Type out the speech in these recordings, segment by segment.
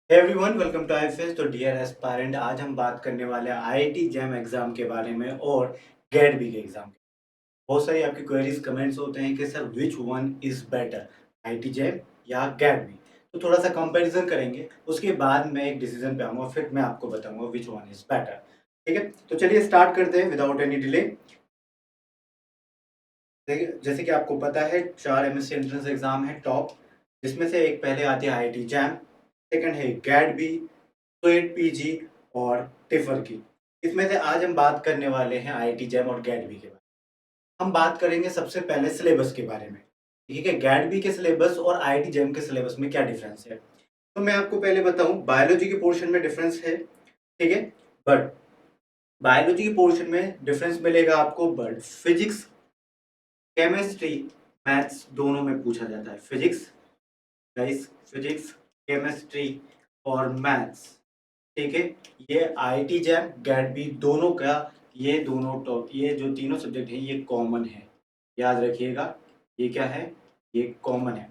Everyone welcome to IFS. तो dear aspirant, आज हम बात करने वाले हैं आईआईटी जैम एग्जाम के बारे में और गेट बी के एग्जाम। बहुत सारी आपकी क्वेरीज कमेंट्स होते हैं कि sir which one is better, IIT jam या गेट बी। तो थोड़ा सा कंपैरिजन करेंगे, उसके बाद मैं एक डिसीजन पे आऊंगा, फिर मैं आपको बताऊंगा विच वन इज बेटर। ठीक है, तो चलिए स्टार्ट करते हैं विदाउट एनी डिले। देखिए, जैसे कि आपको पता है 4 एमएससी एंट्रेंस एग्जाम है टॉप, जिसमें से एक पहले आती है आईआईटी जैम, सेकंड है गेट बी, स्वीट पीजी और टिफर की। इसमें से आज हम बात करने वाले हैं आईआईटी जैम और गेट बी के बारे में। हम बात करेंगे सबसे पहले सिलेबस के बारे में। ठीक है, गेट बी के सिलेबस और आईआईटी जैम के सिलेबस में क्या डिफरेंस है। तो मैं आपको पहले बताऊं, बायोलॉजी के पोर्शन में डिफरेंस है। ठीक है, बट बायोलॉजी के पोर्शन में डिफरेंस मिलेगा आपको, बट फिजिक्स, केमिस्ट्री, मैथ्स दोनों में पूछा जाता है। फिजिक्स गाइस, फिजिक्स, केमिस्ट्री और मैथ्स। ठीक है, ये आईआईटी जैम गेट बी दोनों का, ये दोनों टॉप, ये जो तीनों सब्जेक्ट हैं ये कॉमन है। याद रखिएगा, ये क्या है, ये कॉमन है।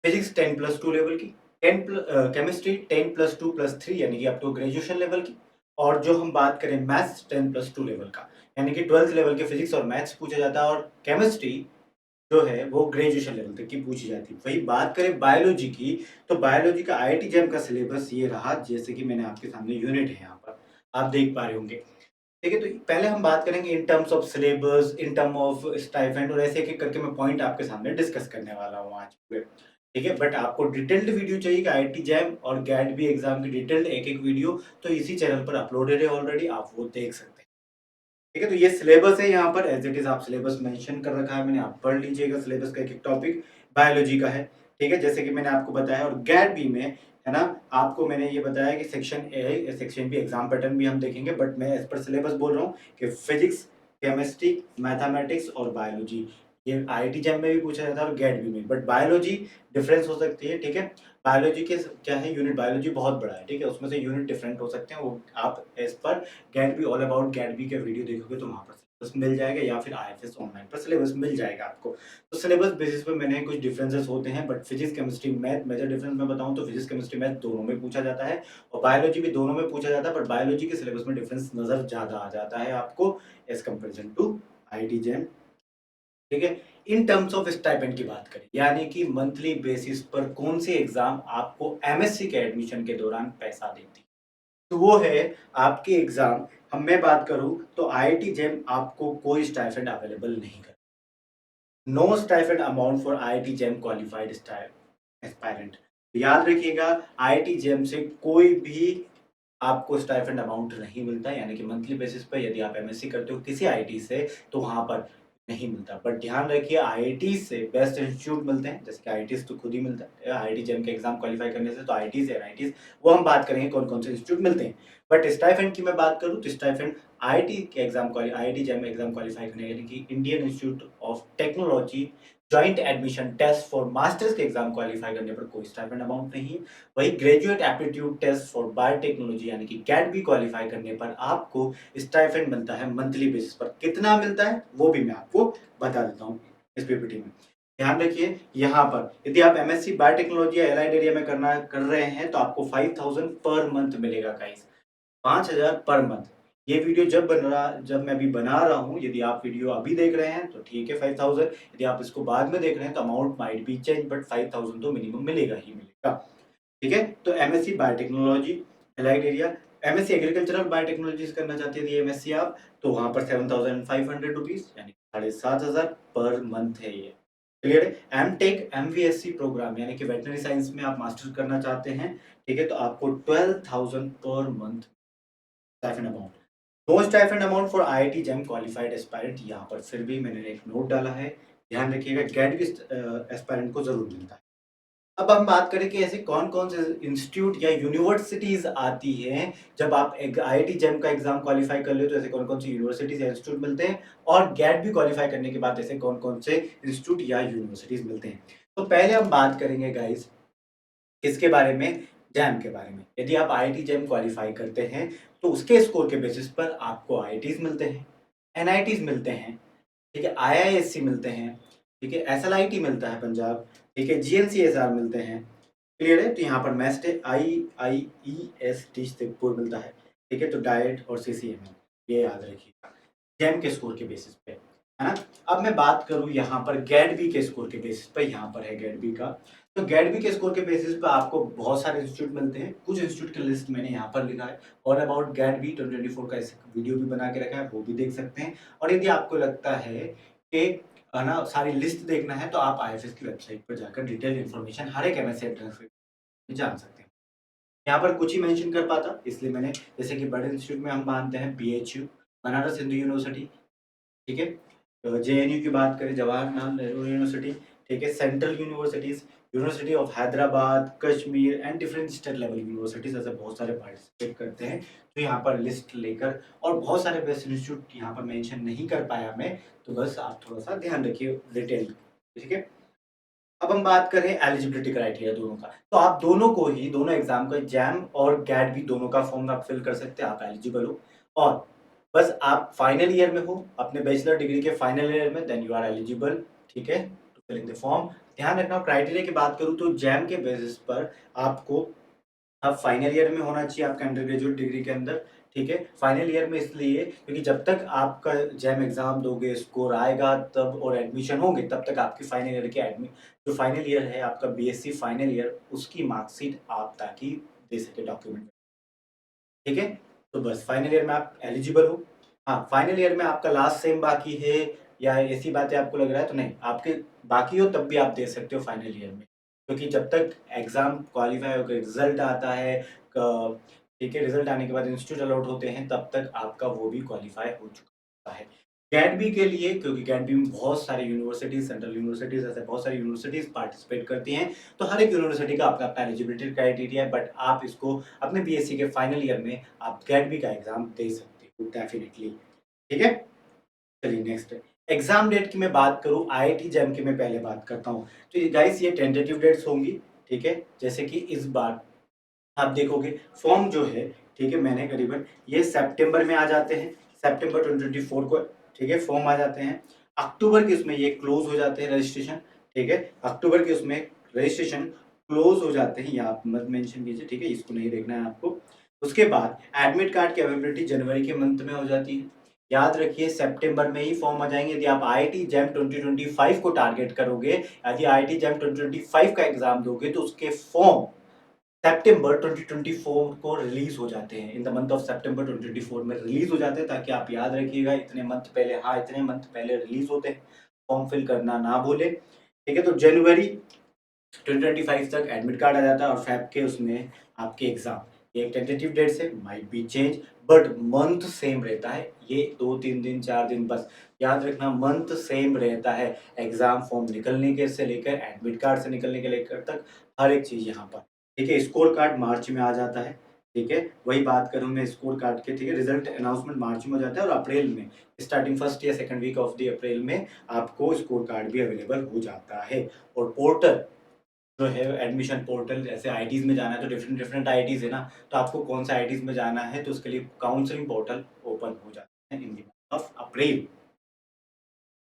फिजिक्स 10+2 लेवल की, 10 केमिस्ट्री 10+2+3 यानी कि अप टू ग्रेजुएशन लेवल की। और जो हम बात करें मैथ्स 10+2 लेवल का, यानी कि 12th लेवल के फिजिक्स और मैथ्स पूछा जाता है। और केमिस्ट्री जो है वो ग्रेजुएशन लेवल तक की पूछी जाती है। वही बात करें बायोलॉजी की, तो बायोलॉजी का आईआईटी जैम का सिलेबस ये रहा, जैसे कि मैंने आपके सामने यूनिट है यहाँ पर, आप देख पा रहे होंगे। ठीक है, तो पहले हम बात करेंगे in terms of syllabus, in term of stipend, और ऐसे एक-एक करके मैं पॉइंट आपके सामने डिस्कस करने वाला हूँ आज पूरे। ठीक है, बट आपको डिटेल्ड वीडियो चाहिए कि आईआईटी जैम और गेट बी एग्जाम की डिटेल्ड एक-एक वीडियो, तो इसी चैनल पर अपलोडेड है ऑलरेडी, आप वो देख सकते हैं। ठीक है, तो ये सिलेबस है, यहाँ पर एज इट इज आप सिलेबस मेंशन कर रखा है मैंने, आप पढ़ लीजिएगा सिलेबस का एक-एक टॉपिक। बायोलॉजी का है, ठीक है, जैसे कि मैंने आपको बताया। और गेट बी में है ना, आपको मैंने ये बताया कि section A, section B exam pattern भी हम देखेंगे, बट मैं एज पर सिलेबस बोल रहा हूँ कि फिजिक्स, केमिस्ट्री, मैथमेटिक्स और बायोलॉजी, ये आईआईटी जैम में भी पूछा जाता है और गेट बी में। बट बायोलॉजी डिफरेंस हो सकती है। ठीक है, बायोलॉजी के क्या है, यूनिट बायोलॉजी बहुत बड़ा है। ठीक है, उसमें से यूनिट डिफरेंट हो सकते हैं, वो आप एज पर GAT B, all about GAT B के वीडियो देखोगे तो वहाँ पर सिलेबस मिल जाएगा, या फिर आईएफएस ऑनलाइन पर सिलेबस मिल जाएगा आपको। तो सिलेबस बेसिस पे मैंने कुछ डिफरेंसेस होते हैं, but physics, chemistry, math, major difference मैं बताऊँ तो फिजिक्स, केमिस्ट्री, मैथ दोनों में पूछा जाता है और बायोलॉजी भी दोनों में पूछा जाता है, बट बायोलॉजी के सिलेबस में डिफरेंस नज़र ज़्यादा आ जाता है आपको as comparison to IIT JAM. ठीक है, इन टर्म्स ऑफ स्टाइपेंड की बात करें, यानी कि मंथली बेसिस पर कौन सी एग्ज़ाम आपको एमएससी के एडमिशन के दौरान पैसा देती है। तो वो है आपकी एग्ज़ाम। हम मैं बात करूँ तो आईआईटी जेम आपको कोई स्टाइपेंड अवेलेबल नहीं कर, no stipend amount for IIT JAM qualified aspirant. याद रखिएगा, आईआईटी जेम से कोई भी आपको स्टाइपेंड अमाउंट नहीं मिलता है, यानी कि मंथली बेसिस पे यदि आप एमएससी करते हो किसी आईआईटी से तो वहाँ पर नहीं मिलता। बट ध्यान रखिए, आईआईटी से बेस्ट इंस्टीट्यूट मिलते हैं, जैसे कि आईआईटीज़ तो खुद ही मिलता है। आईआईटी जेईई के एग्जाम क्वालिफाई करने से तो आईआईटीज़ है, एनआईटीज़, वो हम बात करेंगे कौन-कौन से इंस्टीट्यूट मिलते हैं। बट स्टाइपेंड की मैं बात करूँ तो स्टाइपेंड आईआईटी के एग्जाम क्वालि आईआईटी जेईई में एग्जाम क्वालिफाई करने, यानी कि Indian Institute of Technology Joint Admission Test for masters के एग्जाम क्वालिफाई करने पर कोई स्टाइपेंड अमाउंट नहीं है। वही graduate aptitude test for biotechnology यानी कि गेट बी क्वालिफाई करने पर आपको स्टाइपेंड मिलता है मंथली बेसिस पर। कितना मिलता है वो भी मैं आपको बता देता हूँ इस पीपीटी में। ध्यान रखिए, यहाँ पर यदि आप एमएससी बायोटेक्नोलॉजी या एलाइड एरिया में कर रहे हैं तो आपको 5000 पर मंथ मिलेगा गाइस, 5000 पर मंथ। ये वीडियो जब मैं अभी बना रहा हूँ, यदि आप वीडियो अभी देख रहे हैं तो ठीक है 5000, यदि आप इसको बाद में देख रहे हैं तो amount might be change, but 5000 तो मिनिमम मिलेगा ही मिलेगा। ठीक है, तो MSc biotechnology allied area, MSc agricultural biotechnology करना चाहते हैं यदि एमएससी आप, तो वहाँ पर 7500 रुपीज़ यानी 7500 पर मंथ है ये। क्लियर है? एमटेक एमवीएससी प्रोग्राम यानी कि वेटरनरी साइंस में आप मास्टर्स करना चाहते हैं, ठीक है, तो आपको 12000 पर month stipend amount. No stipend amount for IIT JEE qualified aspirant, यहाँ पर फिर भी मैंने एक नोट डाला है, ध्यान रखिएगा, गेट भी एस्पायरेंट को ज़रूर मिलता है। अब हम बात करें कि ऐसे कौन-कौन से इंस्टीट्यूट या यूनिवर्सिटीज़ आती हैं, जब आप एक आईआईटी जेईई का एग्ज़ाम क्वालिफ़ाई कर लेते हो, तो ऐसे कौन-कौन सी यूनिवर्सिटीज़ या इंस्टीट्यूट मिलते हैं, और गेट भी क्वालिफ़ाई करने के बाद ऐसे कौन-कौन से इंस्टीट्यूट या यूनिवर्सिटीज़ मिलते हैं। तो पहले हम बात करेंगे गाइज़ किसके बारे में? जेईई के बारे में। यदि आप आईआईटी जेईई क्वालिफ़ाई करते हैं, तो उसके स्कोर के बेसिस पर आपको आईआईटीज़ मिलते हैं, एनआईटीज़ मिलते हैं, ठीक है, आईआईएससी मिलते हैं, ठीक है, एसएलआईटी मिलता है पंजाब, ठीक है, जीएनसीएसआर मिलते हैं, क्लियर है? तो यहाँ पर मेस्ट है, IIEST से पूर्व मिलता है, ठीक है? तो डाइट और CCMA ये याद रखिएगा, जैम के स्कोर के बेसिस पे, है ना? अब मैं बात करूँ यहाँ पर गैट-बी के स्कोर के बेसिस पे, यहाँ पर है गैट-बी का। तो गैट-बी के स्कोर के बेसिस पे आपको बहुत सारे इंस्टीट्यूट मिलते हैं, कुछ इंस्टीट्यूट की लिस्ट मैंने यहाँ पर लिखा है और अबाउट गैट-बी 2024 का एक वीडियो भी बना के रखा है, वो भी देख सकते हैं। और यदि आपको लगता है कि है ना सारी लिस्ट देखना है तो आप IFS की वेबसाइट पर जाकर डिटेल इन्फॉर्मेशन हर एक एमएससी एंट्रेंस जान सकते हैं। यहाँ पर कुछ ही मेंशन कर पाता, इसलिए मैंने जैसे कि बड़े इंस्टीट्यूट में हम मानते हैं BHU, बनारस हिंदू यूनिवर्सिटी, ठीक है? JNU की बात करें, जवाहरलाल नेहरू यूनिवर्सिटी, ठीक है? Central universities, university of Hyderabad, Kashmir and different state level universities ऐसे बहुत सारे पार्टिसिपेट करते हैं। तो यहाँ पर लिस्ट लेकर और बहुत सारे बेस्ट इंस्टीट्यूट यहाँ पर मेंशन नहीं कर पाया मैं, तो बस आप थोड़ा-सा ध्यान रखिए डिटेल, ठीक है? अब हम बात करें एलिजिबिलिटी क्राइटेरिया दोनों का, तो आप दोनों को ही दोनों एग्ज़ाम का जैम और गैट भी दोनों का फॉर्म आप फिल कर सकते हैं, आप एलिजिबल हो और बस आप फाइनल ईयर में हो, अपने बैचलर डिग्री के फाइनल ईयर में, देन यू आर एलिजिबल, ठीक है? To fill in the form. ध्यान रखना क्राइटेरिया की बात करूँ तो जैम के बेसिस पर आपको अब फाइनल ईयर में होना चाहिए आपका अंडर ग्रेजुएट डिग्री के अंदर, ठीक है? फाइनल ईयर में इसलिए क्योंकि जब तक आपका जैम एग्ज़ाम दोगे, स्कोर आएगा तब और एडमिशन होंगे, तब तक आपकी फाइनल ईयर के जो फाइनल ईयर है आपका BSc फाइनल ईयर, उसकी मार्कशीट आप ताकि दे सके डॉक्यूमेंट, ठीक है? तो बस फाइनल ईयर में आप एलिजिबल हो। हाँ, फाइनल ईयर में आपका लास्ट सेम बाकी है या ऐसी बातें आपको लग रहा है तो नहीं, आपके बाकी हो तब भी आप दे सकते हो फाइनल ईयर में। क्योंकि जब तक एग्ज़ाम क्वालीफाई होकर रिज़ल्ट आता है क ठीक है, रिज़ल्ट आने के बाद इंस्टीट्यूट अलॉट होते हैं तब तक आपका वो भी क्वालीफाई हो चुका है। गैट-बी के लिए क्योंकि गैट-बी में बहुत सारी यूनिवर्सिटीज़, सेंट्रल यूनिवर्सिटीज़ ऐसे बहुत सारी यूनिवर्सिटीज़ पार्टिसिपेट करती हैं, तो हर एक यूनिवर्सिटी का अपना-अपना एलिजिबिलिटी क्राइटेरिया है बट आप इसको अपने BSc के फाइनल ईयर में आप गैट-बी का एग्ज़ाम दे सकते हो डेफिनिटली, ठीक है? चलिए नेक्स्ट एग्ज़ाम डेट की मैं बात करूँ, IIT जैम की मैं पहले बात करता हूँ। तो ये गाइस ये टेंटेटिव डेट्स होंगी, ठीक है? जैसे कि इस बार आप देखोगे फॉर्म जो है, ठीक है? मैंने करीबन ये सितंबर में आ जाते हैं, सितंबर 2024 को, ठीक है? फॉर्म आ जाते हैं। अक्टूबर के उसमें ये क्लोज़ हो जाते हैं रजिस्ट्रेशन, ठीक है? अक्टूबर के उसमें रजिस्ट्रेशन क्लोज़ हो जाते हैं, ये आप मत मेंशन कीजिए, ठीक है? इसको नहीं देखना है आपको। उसके बाद एडमिट कार्ड की अवेलेबिलिटी जनवरी के मंथ में हो जाती है। याद रखिए सितंबर में ही फॉर्म आ जाएँगे यदि आप IIT जैम 2025 को टारगेट करोगे, यदि IIT जैम 2025 का एग्ज़ाम दोगे तो उसके फॉर्म सितंबर 2024 को रिलीज़ हो जाते हैं। इन द मंथ ऑफ सितंबर 2024 में रिलीज़ हो जाते हैं ताकि आप याद रखिएगा इतने मंथ पहले हाँ, इतने मंथ पहले रिलीज़ होते हैं। फॉर्म फिल करना ना भूलें, ठीक है? तो जनवरी 2025 तक एडमिट कार्ड आ जाता है और फ़ेब के उसमें आपके एग्ज़ाम। ये एक टेंटेटिव डेट्स है, might be change but month same रहता है। ये 2-3 दिन, 4 दिन बस याद रखना मंथ सेम रहता है। एग्ज़ाम फॉर्म निकलने के से लेकर एडमिट कार्ड से निकलने के लेकर तक हर एक चीज़ यहाँ पर। ठीक है, स्कोर कार्ड मार्च में आ जाता है, ठीक है? वही बात करूँ मैं स्कोर कार्ड की, ठीक है? रिज़ल्ट अनाउंसमेंट मार्च में हो जाता है और अप्रैल में स्टार्टिंग फर्स्ट या second week of the April में आपको स्कोर कार्ड भी अवेलेबल हो जाता है। और पोर्टल जो है एडमिशन पोर्टल जैसे आईआईटीज़ में जाना है तो डिफरेंट आईआईटीज़ है ना, तो आपको कौन सा आईआईटीज़ में जाना है तो उसके लिए काउंसलिंग पोर्टल ओपन हो जाता है in the month of April.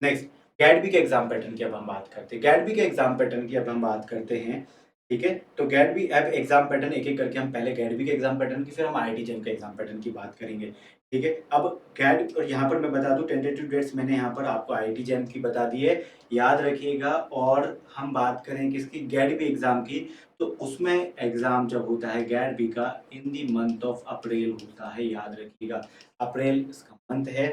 Next gate-B के एग्ज़ाम पैटर्न की अब हम बात करते हैं। गैट-बी के एग्ज़ाम पैटर्न की अब हम बात करते हैं, ठीक है? तो गैट-बी अब एग्ज़ाम पैटर्न एक-एक करके हम पहले गैट-बी के एग्ज़ाम पैटर्न की फिर हम आईआईटी जेईई के एग्ज़ाम पैटर्न की बात करेंगे, ठीक है? अब गैट और यहाँ पर मैं बता दूँ टेंटेटिव डेट्स मैंने यहाँ पर आपको आईआईटी जेईई की बता दी है, याद रखिएगा और हम बात करें किसकी गैट-बी एग्ज़ाम की, तो उसमें एग्ज़ाम जब होता है गैट-बी का in the month of April होता है, याद रखिएगा। अप्रैल इसका मंथ है,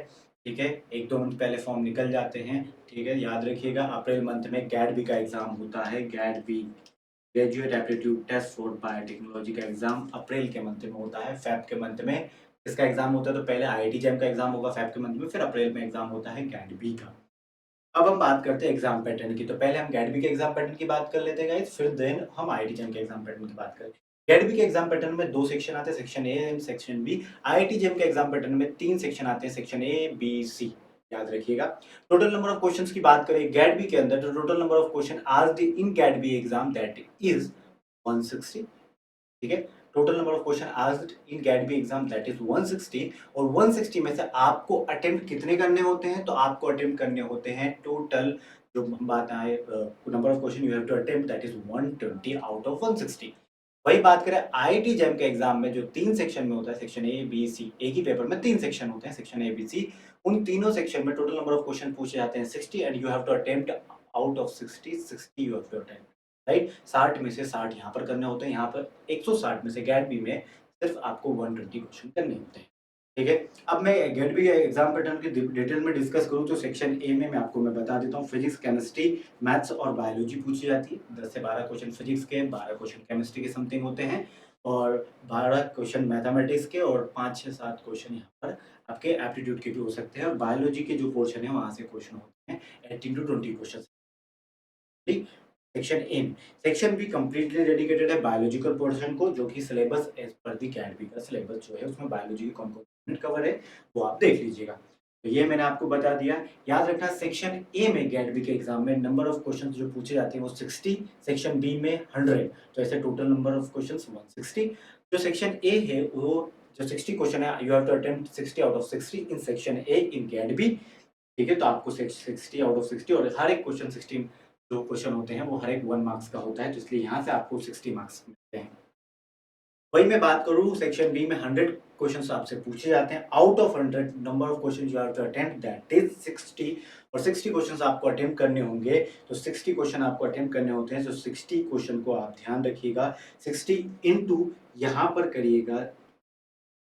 ठीक है? 1-2 मंथ पहले फॉर्म निकल जाते हैं, ठीक है? याद रखिएगा अप्रैल मंथ में गैट-बी का एग्ज़ाम होता है, GAT B graduate aptitude test for biotechnology का एग्ज़ाम अप्रैल के मंथ में होता है, फ़ेब के मंथ में इसका एग्ज़ाम होता है तो पहले आईआईटी जेईई का एग्ज़ाम होगा फ़ेब के मंथ में, फिर अप्रैल में एग्ज़ाम होता है गैट-बी का। अब हम बात करते हैं एग्ज़ाम पैटर्न की, तो पहले हम गैट-बी के एग्ज़ाम पैटर्न की बात कर लेते हैं गाइस, फिर देन हम आईआईटी जेईई के एग्ज़ाम पैटर्न की बात करें। गैट-बी के एग्ज़ाम पैटर्न में 2 सेक्शन आते हैं, section A and section B. IIT JEE के एग्ज़ाम पैटर्न में 3 सेक्शन आते हैं, सेक्शन ए, बी, सी, याद रखिएगा। टोटल नंबर ऑफ क्वेश्चन्स की बात करें गैट-बी के अंदर, तो total number of question asked in gate-B exam that is 160, ठीक है? Total number of question asked in gate-B exam that is 160 और 160 में से आपको अटेम्प्ट कितने करने होते हैं? तो आपको अटेम्प्ट करने होते हैं टोटल जो हम बात आए number of question you have to attempt that is 120 out of 160। वही बात करें आईआईटी जैम के एग्जाम में जो 3 सेक्शन में होता है, सेक्शन ए, बी, सी, एक ही पेपर में 3 सेक्शन होते हैं, सेक्शन ए, बी, सी। उन तीनों सेक्शन में टोटल नंबर ऑफ क्वेश्चन पूछे जाते हैं 60 and you have to attempt out of 60 you have to attempt, right? 60 में से 60 यहाँ पर करने होते हैं, यहाँ पर 160 में से गेट बी में सिर्फ आपको 120 क्वेश्चन करने होते हैं, ठीक है? अब मैं गेट बी एग्जाम पैटर्न की डिटेल में डिस्कस करूँ तो सेक्शन ए में आपको मैं बता देता हूँ, फिजिक्स, केमिस्ट्री, मैथ्स और बायोलॉजी पूछी जाती है। 10 से 12 क्वेश्चन फिजिक्स के, 12 क्वेश्चन केमिस्ट्री के समथिंग होते हैं और 12 क्वेश्चन मैथमेटिक्स के और 5, 6, 7 क्वेश्चन यहाँ पर आपके एप्टीट्यूड के भी हो सकते हैं और बायोलॉजी के जो पोर्शन है वहाँ से क्वेश्चन होते हैं 18 टू 20 क्वेश्चन, ठीक? सेक्शन ए में। सेक्शन बी कंप्लीटली डेडिकेटेड है बायोलॉजिकल पोर्शन को, जो कि सिलेबस एज पर दी कैट बी का सिलेबस जो है उसमें बायोलॉजी के कॉम्पोनेंट कवर है, वो आप देख लीजिएगा। तो ये मैंने आपको बता दिया। याद रखना सेक्शन ए में गेट बी के एग्जाम में नंबर ऑफ क्वेश्चन जो पूछे जाते हैं वो 60, सेक्शन बी में 100, तो ऐसे टोटल नंबर ऑफ क्वेश्चन 160। जो सेक्शन ए है वो जो 60 क्वेश्चन है you have to attempt 60 out of 60 in section A in GAT B, ठीक है? तो आपको 60 आउट ऑफ 60 और हर एक क्वेश्चन 16 जो क्वेश्चन होते हैं वो हर एक 1 मार्क्स का होता है, तो इसलिए यहाँ से आपको 60 मार्क्स मिलते हैं। वही मैं बात करूँ सेक्शन बी में 100 क्वेश्चंस आपसे पूछे जाते हैं, out of 100 number of questions you have to attempt that is 60 और 60 क्वेश्चंस आपको अटेम्प्ट करने होंगे, तो 60 क्वेश्चन आपको अटेम्प्ट करने होते हैं, तो 60 क्वेश्चन को आप ध्यान रखिएगा 60 इंटू यहाँ पर करिएगा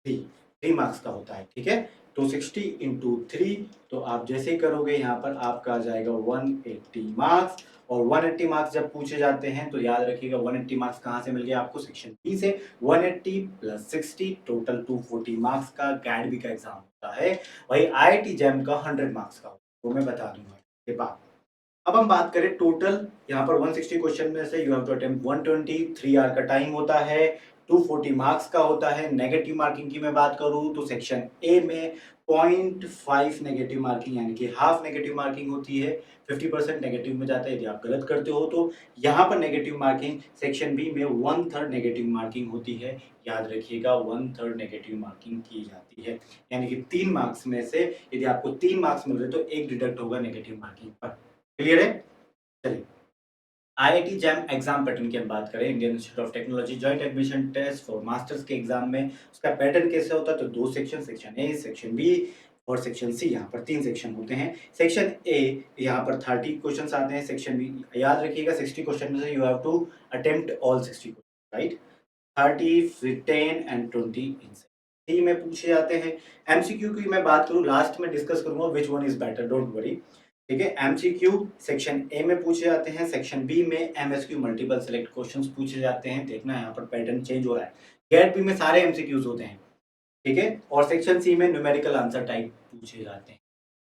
3 मार्क्स का होता है, ठीक है? तो 60 इंटू 3, तो आप जैसे ही करोगे यहाँ पर आपका आ जाएगा 180 मार्क्स और 180 मार्क्स जब पूछे जाते हैं तो याद रखिएगा 180 मार्क्स कहाँ से मिल गया आपको, सेक्शन बी से। 180 प्लस 60 टोटल 240 मार्क्स का गैट बी का एग्जाम होता है। वही आईआईटी जैम का 100 मार्क्स का होता है, वो मैं बता दूंगा के बाद। अब हम बात करें टोटल, यहाँ पर 160 क्वेश्चन में से you have to attempt 120, 3 hour का टाइम होता है, 240 मार्क्स का होता है। नेगेटिव मार्किंग की मैं बात करूँ तो सेक्शन ए में 0.5 नेगेटिव मार्किंग यानी कि हाफ नेगेटिव मार्किंग होती है, 50% नेगेटिव में जाता है यदि आप गलत करते हो तो। यहाँ पर नेगेटिव मार्किंग सेक्शन बी में 1/3 नेगेटिव मार्किंग होती है, याद रखिएगा 1/3 नेगेटिव मार्किंग की जाती है, यानी कि 3 मार्क्स में से यदि आपको 3 मार्क्स मिल रहे तो 1 डिडक्ट होगा नेगेटिव मार्किंग पर। क्लियर है? चलिए, आईआईटी जैम एग्जाम पैटर्न की हम बात करें, Indian Institute of Technology Joint Admission Test for masters के एग्जाम में उसका पैटर्न कैसे होता है, तो 2 section, section A, section B और सेक्शन सी, यहाँ पर 3 सेक्शन होते हैं। सेक्शन ए यहाँ पर 30 क्वेश्चंस आते हैं, सेक्शन बी याद रखिएगा 60 क्वेश्चन में से you have to attempt all 60 question, right? 30, फिर 10 एंड 20 इन सी में पूछे जाते हैं। एमसीक्यू की मैं बात करूँ लास्ट में डिस्कस करूंगा which one is better, don't worry, ठीक है? एमसीक्यू सेक्शन ए में पूछे जाते हैं, सेक्शन बी में एमएसक्यू मल्टीपल सेलेक्ट क्वेश्चंस पूछे जाते हैं। देखना यहाँ पर पैटर्न चेंज हो रहा है, गेट बी में सारे एमसीक्यूज होते हैं, ठीक है? और सेक्शन सी में न्यूमेरिकल आंसर टाइप पूछे जाते हैं।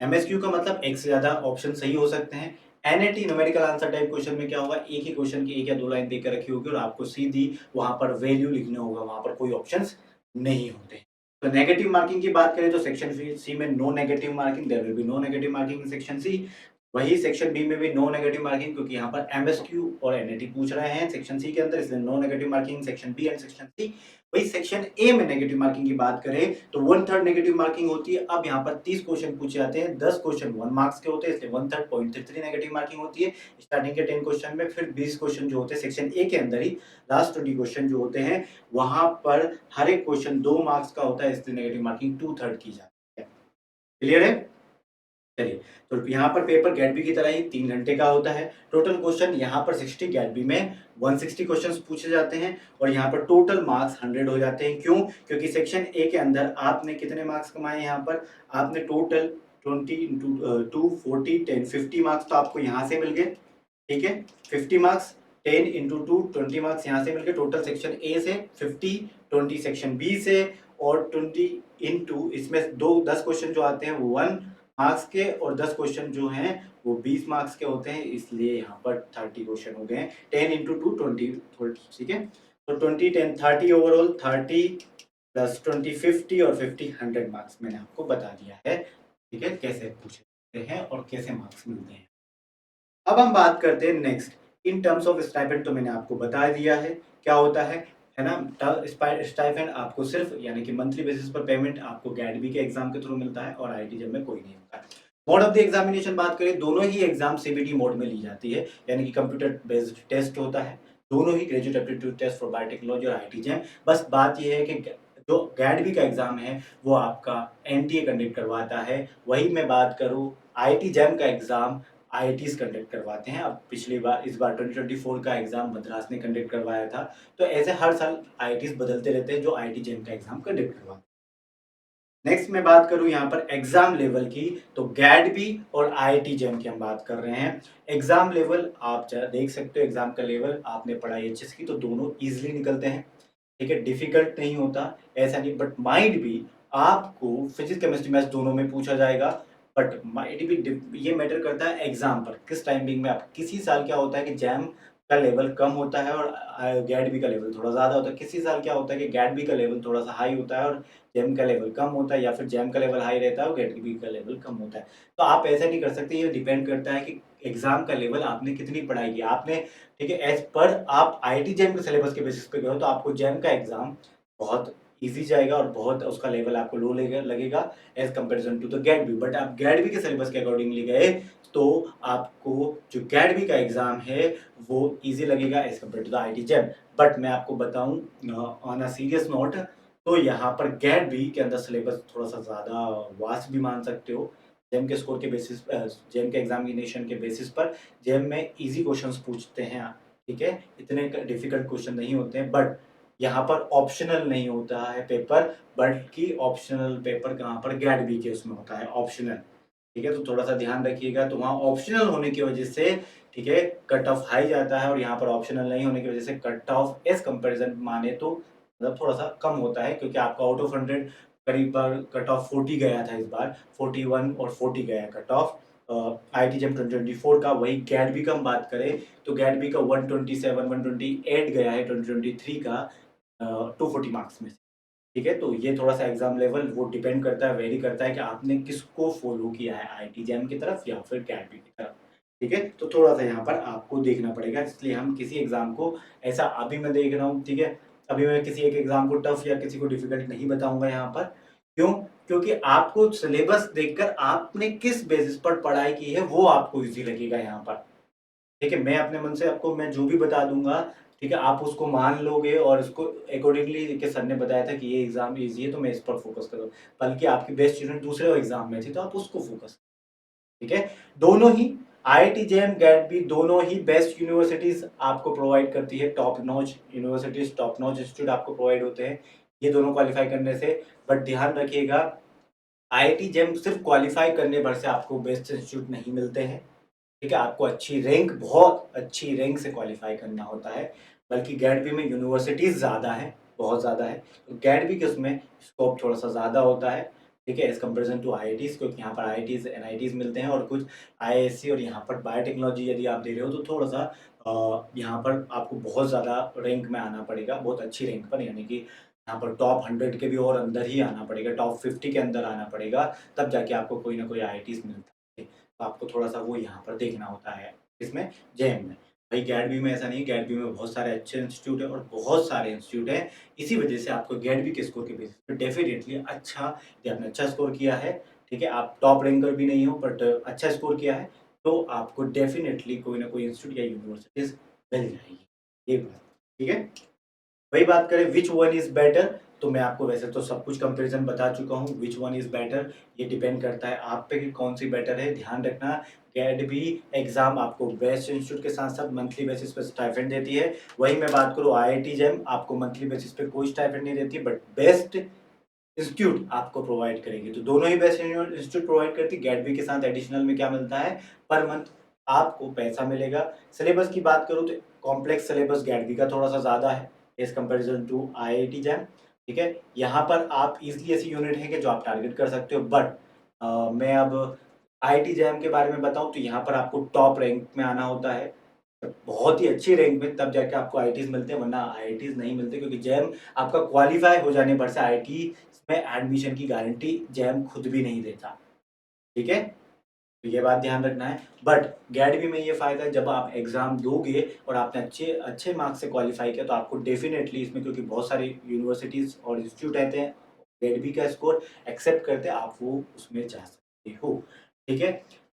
एमएसक्यू का मतलब एक से ज्यादा ऑप्शन सही हो सकते हैं। NAT numerical answer type question में क्या होगा, एक ही क्वेश्चन की 1 या 2 लाइन देकर रखी होगी और आपको सीधी वहां पर वैल्यू लिखना होगा, वहां पर कोई ऑप्शंस नहीं होते। तो नेगेटिव मार्किंग की बात करें तो सेक्शन सी में no negative marking, there will be no negative marking in section C. वही सेक्शन बी में भी नो नेगेटिव मार्किंग, क्योंकि यहाँ पर एमएसक्यू और एनएटी पूछ रहे हैं सेक्शन सी के अंदर, इसलिए no negative marking section B and section C. वही सेक्शन ए में नेगेटिव मार्किंग की बात करें तो 1/3 नेगेटिव मार्किंग होती है। अब यहाँ पर 30 क्वेश्चन पूछे जाते हैं, 10 क्वेश्चन 1 मार्क्स के होते हैं, इसलिए 1/3 0.33 नेगेटिव मार्किंग होती है स्टार्टिंग के 10 क्वेश्चन में। फिर 20 क्वेश्चन जो होते हैं सेक्शन ए के अंदर ही, लास्ट 20 क्वेश्चन जो होते हैं वहां पर हर एक क्वेश्चन 2 मार्क्स का होता है, इसलिए नेगेटिव मार्किंग 2/3 की जाती है। क्लियर है? चलिए, तो यहाँ पर पेपर गेट बी की तरह ही 3 घंटे का होता है। टोटल क्वेश्चन यहाँ पर 60, गेट बी में 160 क्वेश्चंस पूछे जाते हैं और यहाँ पर टोटल मार्क्स 100 हो जाते हैं। क्यों? क्योंकि सेक्शन ए के अंदर आपने कितने मार्क्स कमाए, यहाँ पर आपने टोटल 20 इंटू 2 40 10 50 मार्क्स तो आपको यहाँ से मिल गए, ठीक है? 50 मार्क्स 10 इंटू 2 20 मार्क्स यहाँ से मिल गए टोटल सेक्शन ए से, 50 20 सेक्शन बी से और 20 इंटू इसमें 10 क्वेश्चन जो आते हैं वो 1 मार्क्स के और 10 क्वेश्चन जो हैं वो 20 मार्क्स के होते हैं, इसलिए यहाँ पर 30 क्वेश्चन हो गए। 10 इंटू 2 20, ठीक है? तो 20 10 30 ओवरऑल, 30 प्लस 20 50 और 50 100 मार्क्स मैंने आपको बता दिया है, ठीक है? कैसे पूछते हैं और कैसे मार्क्स मिलते हैं। अब हम बात करते हैं next in terms of stipend, तो मैंने आपको बता दिया है क्या होता है ना? स्टाइपेंड आपको सिर्फ यानी कि मंथली बेसिस पर पेमेंट आपको गैट बी के एग्जाम के थ्रू मिलता है और आईआईटी जब में कोई नहीं होता है। मोड ऑफ द एग्जामिनेशन बात करें, दोनों ही एग्जाम सीबीटी मोड में ली जाती है, यानी कि कंप्यूटर बेस्ड टेस्ट होता है। दोनों ही graduate aptitude test for biotechnology और आईटी जैम। बस बात ये है कि जो गैडबी का एग्जाम है वो आपका एनटीए कंडक्ट करवाता है। वही मैं बात करूँ, आईटी जैम का एग्जाम आईआईटीज कंडक्ट करवाते हैं। अब पिछली बार, इस बार 2024 का एग्जाम मद्रास ने कंडक्ट करवाया था। तो ऐसे हर साल आईआईटीज बदलते रहते हैं जो आईटी जैम का एग्जाम कंडक्ट करवाते हैं। नेक्स्ट मैं बात करूँ यहाँ पर एग्जाम लेवल की, तो गैडबी और आईआईटी जैम की हम बात कर रहे हैं। एग्जाम लेवल आप देख सकते हो, एग्जाम का लेवल आपने पढ़ाई अच्छे से की तो दोनों इजीली निकलते हैं। ठीक है, डिफिकल्ट नहीं होता, ऐसा नहीं, बट माइंड भी आपको फिजिक्स केमिस्ट्री मैथ्स दोनों में पूछा जाएगा। बट माइंड भी ये मैटर करता है एग्जाम पर, किस टाइमिंग में आप, किसी साल क्या होता है कि जैम का लेवल कम होता है और गैडबी का लेवल थोड़ा ज़्यादा होता है। किसी साल क्या होता है कि गैडबी का लेवल थोड़ा-सा हाई होता है और जैम का लेवल कम होता है, या फिर जैम का लेवल हाई रहता है और गैडबी का लेवल कम होता है। तो आप ऐसा नहीं कर सकते, ये डिपेंड करता है कि एग्ज़ाम का लेवल आपने कितनी पढ़ाई की। आपने, ठीक है, एज़ पर आप आईआईटी जैम के सिलेबस के बेसिस पे गए हो तो आपको जैम का एग्ज़ाम बहुत ईज़ी जाएगा और बहुत उसका लेवल आपको लो लगेगा एज़ कंपैरिज़न टू द गैडबी। बट आप गैडबी के सिलेबस के अकॉर्डिंगली गए तो आपको जो गैडबी का एग्ज़ाम है वो ईज़ी लगेगा as compare to the IIT JAM. But मैं आपको बताऊँ ऑन अ सीरियस नोट, तो यहाँ पर गैट बी के अंदर सिलेबस थोड़ा-सा ज़्यादा वास्ट भी मान सकते हो। जेम के स्कोर के बेसिस जेम के एग्ज़ामिनेशन के बेसिस पर जेम में ईज़ी क्वेश्चंस पूछते हैं, ठीक है? इतने क डिफ़िकल्ट क्वेश्चन नहीं होते हैं, बट यहाँ पर ऑप्शनल नहीं होता है पेपर, बल्कि ऑप्शनल पेपर कहाँ पर गैट बी के उसमें होता है ऑप्शनल, ठीक है? तो थोड़ा-सा ध्यान रखिएगा, तो वहाँ ऑप्शनल होने की वजह से, ठीक है, कट ऑफ हाई जाता है और यहाँ पर ऑप्शनल नहीं होने की वजह से कट ऑफ एज़ कंपैरिज़न माने तो मतलब थोड़ा-सा कम होता है, क्योंकि आपका आउट ऑफ 100 करीब कट ऑफ 40 गया था इस बार, 41 और 40 गया कट ऑफ आईआईटी जेम 2024 का। वही गैडबी का हम बात करें तो गैडबी का 127 128 गया है 2023 का 240 मार्क्स में से। ठीक है, तो ये थोड़ा-सा एग्ज़ाम लेवल वो डिपेंड करता है, वेरी करता है कि आपने किसको फ़ॉलो किया है, आईआईटी जैम की तरफ या फिर गैडबी की तरफ। ठीक है, तो थोड़ा-सा यहाँ पर आपको देखना पड़ेगा, इसलिए हम किसी एग्ज़ाम को ऐसा अभी मैं देख रहा हूँ, ठीक है, अभी मैं किसी एक एग्ज़ाम को टफ या किसी को डिफ़िकल्ट नहीं बताऊँगा यहाँ पर। क्यों? क्योंकि आपको सिलेबस देखकर आपने किस बेसिस पर पढ़ाई की है, वो आपको ईज़ी लगेगा यहाँ पर। ठीक है, मैं अपने मन से आपको मैं जो भी बता दूँगा, ठीक है, आप उसको मान लोगे और उसको अकॉर्डिंगली, कि सर ने बताया था कि ये एग्ज़ाम ईज़ी है तो मैं इस पर फ़ोकस करूँ। बल्कि आपकी बेस्ट स्टूडेंट दूसरे एग्ज़ाम में थी तो आप उसको फ़ोकस, ठीक है? दोनों ही आईआईटी जेईई, गेट भी दोनों ही बेस्ट यूनिवर्सिटीज़ आपको प्रोवाइड करती है, top notch universities, top notch institute आपको प्रोवाइड होते हैं, ये दोनों क्वालीफाई करने से। बट ध्यान रखिएगा, आईआईटी जेईई सिर्फ क्वालीफाई करने भर से आपको बेस्ट इंस्टीट्यूट नहीं मिलते हैं। ठीक है, आपको अच्छी रैंक, बहुत अच्छी रैंक से क्वालीफाई करना होता है, बल्कि गेट-बी में यूनिवर्सिटीज़ ज़्यादा हैं, बहुत ज़्यादा है। तो गेट-बी के उसमें स्कोप थोड़ा-सा ज़्यादा होता है, ठीक है, एज़ कंपैरिज़न टू आईआईटीज़, क्योंकि यहाँ पर आईआईटीज़, एनआईटीज़ मिलते हैं और कुछ आईआईएससी, और यहाँ पर बायोटेक्नोलॉजी यदि आप दे रहे हो तो थोड़ा-सा यहाँ पर आपको बहुत ज़्यादा रैंक में आना पड़ेगा, बहुत अच्छी रैंक पर, यानी कि यहाँ पर टॉप 100 के भी और अंदर ही आना पड़ेगा, टॉप 50 के अंदर आना पड़ेगा, तब जाके आपको कोई ना कोई आईआईटीज़ मिलता है। तो आपको थोड़ा-सा वो यहाँ पर देखना होता है, इसमें जेईई में। वहीं गेट-बी में ऐसा नहीं है, गेट-बी में बहुत सारे अच्छे इंस्टीट्यूट हैं और बहुत सारे इंस्टीट्यूट हैं। इसी वजह से आपको गेट-बी के स्कोर के बेसिस पे डेफिनिटली अच्छा, यदि आपने अच्छा स्कोर किया है, ठीक है, आप टॉप रैंकर भी नहीं हो बट अच्छा स्कोर किया है, तो आपको डेफिनिटली कोई ना कोई इंस्टीट्यूट या यूनिवर्सिटीज़ मिल जाएगी। ये बात, ठीक है? वही बात करें व्हिच वन इज़ बेटर, तो मैं आपको वैसे तो सब कुछ कंपैरिज़न बता चुका हूँ, व्हिच वन इज़ बेटर, ये डिपेंड करता है आप पे कि कौन-सी बेटर है। ध्यान रखना, गेट-बी एग्ज़ाम आपको बेस्ट इंस्टीट्यूट के साथ-साथ मंथली बेसिस पे स्टाइपेंड देती है। वहीं मैं बात करूँ आईआईटी जेईई, आपको मंथली बेसिस पे कोई स्टाइपेंड नहीं देती, बट बेस्ट इंस्टीट्यूट आपको प्रोवाइड करेगी। तो दोनों ही बेस्ट इंस्टीट्यूट प्रोवाइड करती है। गेट-बी के साथ एडिशनल में क्या मिलता है, पर मंथ आपको पैसा मिलेगा। सिलेबस की बात करूँ तो कॉम्प्लेक्स सिलेबस गेट-बी का थोड़ा-सा ज़्यादा है as comparison to IIT JEE, ठीक है? यहाँ पर आप ईज़िली ऐसी यूनिट है कि जो आप टारगेट कर सकते हो, बट मैं अब आईआईटी जेईई के बारे में बताऊँ तो यहाँ पर आपको टॉप रैंक में आना होता है। बहुत ही अच्छी रैंक में, तब जाके आपको आईआईटीज़ मिलते हैं, वरना आईआईटीज़ नहीं मिलते, क्योंकि जेईई आपका क्वालीफाई हो जाने भर से आईआईटी में एडमिशन की गारंटी जेईई खुद भी नहीं देता, ठीक है? तो ये बात ध्यान रखना है। बट गेट-बी में ये फ़ायदा है, जब आप एग्ज़ाम दोगे और आपने अच्छे अच्छे मार्क्स से क्वालीफाई किया तो आपको डेफ़िनेटली इसमें, क्योंकि बहुत सारी यूनिवर्सिटीज़ और इंस्टीट्यूट रहते हैं, गेट-बी का स्कोर एक्सेप्ट करते हैं, आप वो उसमें जा सकते हो। ठीक है।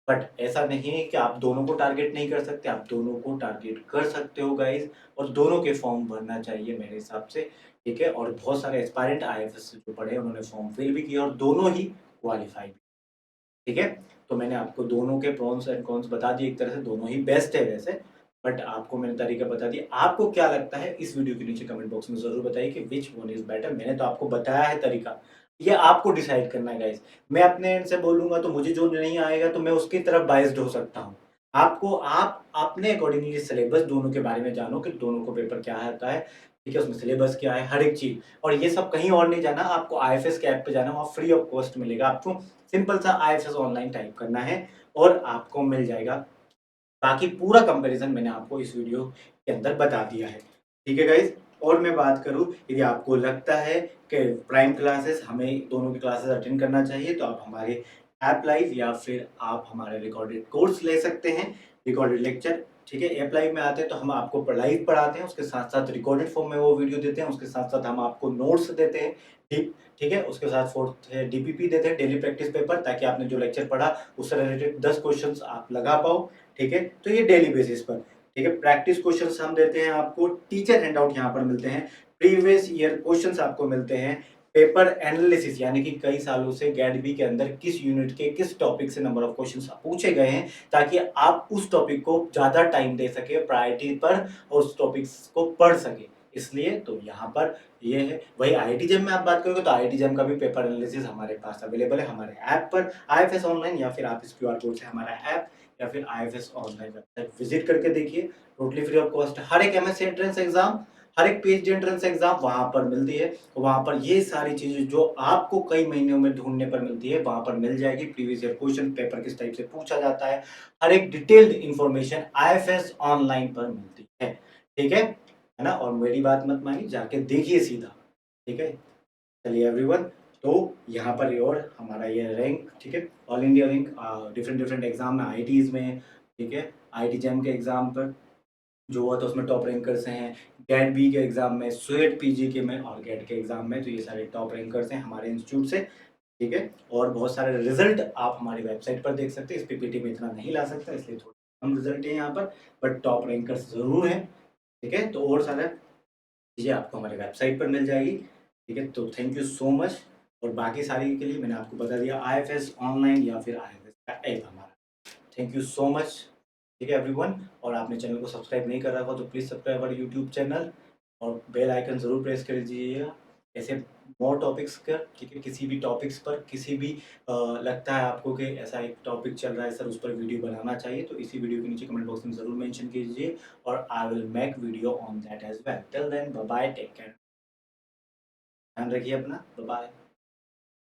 बट ऐसा नहीं है कि आप दोनों को टारगेट नहीं कर सकते, आप दोनों को टारगेट कर सकते हो गाइस, और दोनों के फॉर्म भरना चाहिए मेरे हिसाब से, ठीक है। और बहुत सारे एस्पायरेंट आईएफएस जो पढ़े उन्होंने फॉर्म फिल भी किया और दोनों ही क्वालिफाई, ठीक है। तो मैंने आपको दोनों के प्रोन्स एंड कॉन्स बता दिए, एक तरह से दोनों ही बेस्ट है वैसे, बट आपको मैंने तरीका बता दिया। आपको क्या लगता है इस वीडियो के नीचे कमेंट बॉक्स में ज़रूर बताइए कि विच वन इज़ बेटर। मैंने तो आपको बताया है तरीका, ये आपको डिसाइड करना है गाइस। मैं अपने एंड से बोलूँगा तो मुझे जो नहीं आएगा तो मैं उसकी तरफ बायस्ड हो सकता हूँ। आपको आप अपने अकॉर्डिंगली सिलेबस दोनों के बारे में जानो कि दोनों को पेपर क्या आता है, ठीक है, उसमें सिलेबस क्या है, हर एक चीज़। और ये सब कहीं और नहीं जाना, आपको आईएफएस के ऐप पे जाना, वहाँ फ्री ऑफ कॉस्ट मिलेगा आपको। सिंपल सा आईएफएस ऑनलाइन टाइप करना है और आपको मिल जाएगा। बाकी पूरा कंपैरिज़न मैंने आपको इस वीडियो के अंदर बता दिया है। ठीक है गाइज़? और मैं बात करूँ, यदि आपको लगता है कि प्राइम क्लासेस हमें दोनों की क्लासेस अटेंड करना चाहिए, तो आप हमारे ऐप लाइव या फिर आप हमारे रिकॉर्डेड कोर्स ले सकते हैं, रिकॉर्डेड लेक्चर। ठीक है? ऐप लाइव में आते हैं तो हम आपको लाइव पढ़ाते हैं, उसके साथ-साथ रिकॉर्डेड फॉर्म में वो वीडियो देते हैं, उसके साथ-साथ हम आपको नोट्स देते हैं। ठीक है? उसके साथ फोर्थ है डीपीपी देते हैं, डेली प्रैक्टिस पेपर, ताकि आपने जो लेक्चर पढ़ा उससे रिलेटेड 10 क्वेश्चन्स आप लगा पाओ। ठीक है? तो ये डेली बेसिस पर, ठीक है? प्रैक्टिस क्वेश्चंस हम देते हैं आपको, टीचर हैंडआउट यहाँ पर मिलते हैं, प्रीवियस ईयर क्वेश्चंस आपको मिलते हैं, पेपर एनालिसिस यानी कि कई सालों से गैडबी के अंदर किस यूनिट के किस टॉपिक से नंबर ऑफ क्वेश्चंस पूछे गए हैं, ताकि आप उस टॉपिक को ज़्यादा टाइम दे सके प्रायोरिटी पर और उस टॉपिक्स को पढ़ सके। इसलिए तो यहाँ पर ये है। वही आईआईटी जैम में आप बात करोगे तो आईआईटी जैम का भी पेपर एनालिसिस हमारे पास अवेलेबल है हमारे ऐप पर, आईएफएस ऑनलाइन, या फिर आप इस क्यूआर कोड से हमारा ऐप या फिर आईएफएस ऑनलाइन वेबसाइट विजिट करके देखिए, टोटली फ्री ऑफ कॉस्ट। हर एक एमएससी एंट्रेंस एग्जाम, हर एक पीएचडी एंट्रेंस एग्जाम वहां पर मिलती है। वहां पर ये सारी चीजें जो आपको कई महीनों में ढूंढने पर मिलती है वहां पर मिल जाएगी। प्रीवियस ईयर क्वेश्चन पेपर किस टाइप से पूछा जाता है, हर एक डिटेल्ड इंफॉर्मेशन आईएफएस ऑनलाइन पर मिलती है। ठीक है ना? और मेरी बात मत मानिए, जाके देखिए सीधा। ठीक है? चलिए एवरीवन, तो यहाँ पर ये और हमारा ये रैंक, ठीक है, all India rank different different exam में आईआईटीज में, ठीक है, आईआईटी जैम के एग्जाम पर जो हुआ था उसमें टॉप रैंकर्स हैं, गैट बी के एग्जाम में, स्वेट पीजी के में और गेट के एग्जाम में, तो ये सारे टॉप रैंकर्स हैं हमारे इंस्टीट्यूट से। ठीक है? और बहुत सारे रिजल्ट आप हमारी वेबसाइट पर देख सकते हैं, इस पीपीटी में इतना नहीं ला सकता इसलिए थोड़ा कम रिजल्ट है यहाँ पर, बट टॉप रैंकर्स जरूर हैं। ठीक है? तो और सारा चीज़ें आपको हमारी वेबसाइट पर मिल जाएगी। ठीक है? तो थैंक यू सो मच। और बाकी सारी के लिए मैंने आपको बता दिया, आईएफएस ऑनलाइन या फिर आईएफएस का ऐप हमारा। Thank you so much. ठीक है एवरीवन, और आपने चैनल को सब्सक्राइब नहीं कर रखा हो तो please subscribe our YouTube channel और बेल आइकन ज़रूर प्रेस कर दीजिएगा। ऐसे मोर टॉपिक्स का, ठीक है, किसी भी टॉपिक्स पर, किसी भी लगता है आपको कि ऐसा एक टॉपिक चल रहा है सर, उस पर वीडियो बनाना चाहिए, तो इसी वीडियो के नीचे कमेंट बॉक्स में ज़रूर मेंशन कीजिए और I will make video on that as well. Till then bye bye, take care, ध्यान रखिए अपना, बाय बाय।